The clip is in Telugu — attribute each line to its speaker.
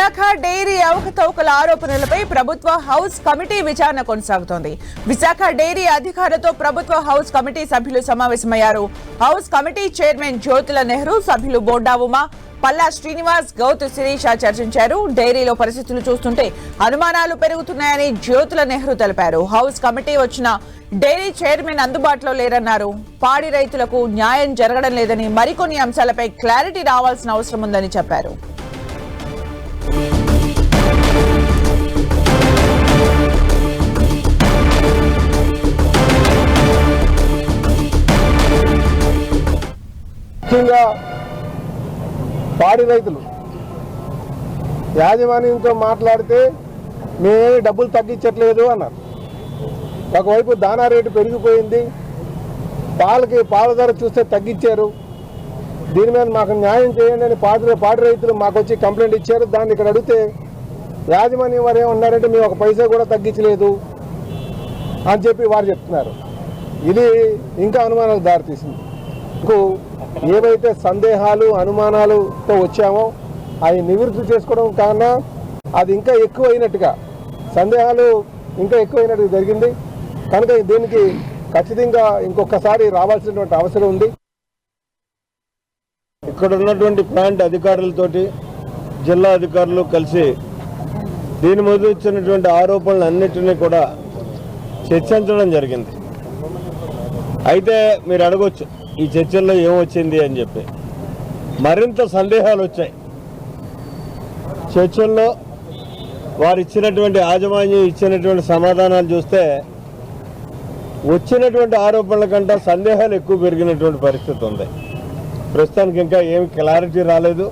Speaker 1: విశాఖ డైరీ అవకతవకల ఆరోపణలపై ప్రభుత్వ హౌస్ కమిటీ విచారణ కొనసాగుతోంది. విశాఖ డైరీ అధికారులతో ప్రభుత్వ హౌస్ కమిటీ సభ్యులు సమావేశమయ్యారు. House committee chairman Jyothula Nehru, సభ్యులు బోండా ఉమా, పల్లా శ్రీనివాస్, గౌతు శిరీష చర్చించారు. డైరీలో పరిస్థితులు చూస్తుంటే అనుమానాలు పెరుగుతున్నాయని జ్యోతుల నెహ్రూ తెలిపారు. హౌస్ కమిటీ వచ్చిన డైరీ చైర్మన్ అందుబాటులో లేరన్నారు. పాడి రైతులకు న్యాయం జరగడం లేదని, మరికొన్ని అంశాలపై క్లారిటీ రావాల్సిన అవసరం ఉందని చెప్పారు.
Speaker 2: ముఖ్యంగా పాడి రైతులు యాజమాన్యంతో మాట్లాడితే మేమేమి డబ్బులు తగ్గించట్లేదు అన్నారు. ఒకవైపు దానా రేటు పెరిగిపోయింది, పాల ధర చూస్తే తగ్గించారు. దీని మీద మాకు న్యాయం చేయండి అని పాడి రైతులు మాకు వచ్చి కంప్లైంట్ ఇచ్చారు. దాన్ని ఇక్కడ అడిగితే యాజమాన్యం వారు ఏమన్నారంటే మేము ఒక పైసా కూడా తగ్గించలేదు అని చెప్పి వారు చెప్తున్నారు. ఇది ఇంకా అనుమానాలకు దారితీసింది. ఏవైతే సందేహాలు అనుమానాలతో వచ్చామో అవి నివృత్తి చేసుకోవడం కన్నా అది ఇంకా ఎక్కువైనట్టుగా, సందేహాలు ఇంకా ఎక్కువైనట్టుగా జరిగింది. కనుక దీనికి ఖచ్చితంగా ఇంకొకసారి రావాల్సినటువంటి అవసరం ఉంది.
Speaker 3: ఇక్కడ ఉన్నటువంటి ప్లాంట్ అధికారులతోటి జిల్లా అధికారులు కలిసి దీని మీద వచ్చినటువంటి ఆరోపణలు అన్నిటినీ కూడా చర్చించడం జరిగింది. అయితే మీరు అడగొచ్చు ఈ చర్చల్లో ఏమొచ్చింది అని చెప్పి. మరింత సందేహాలు వచ్చాయి. చర్చల్లో వారు ఇచ్చినటువంటి యాజమాన్యం ఇచ్చినటువంటి సమాధానాలు చూస్తే వచ్చినటువంటి ఆరోపణల కంటే సందేహాలు ఎక్కువ పెరిగినటువంటి పరిస్థితి ఉంది. ప్రస్తుతానికి ఇంకా ఏమి క్లారిటీ రాలేదు.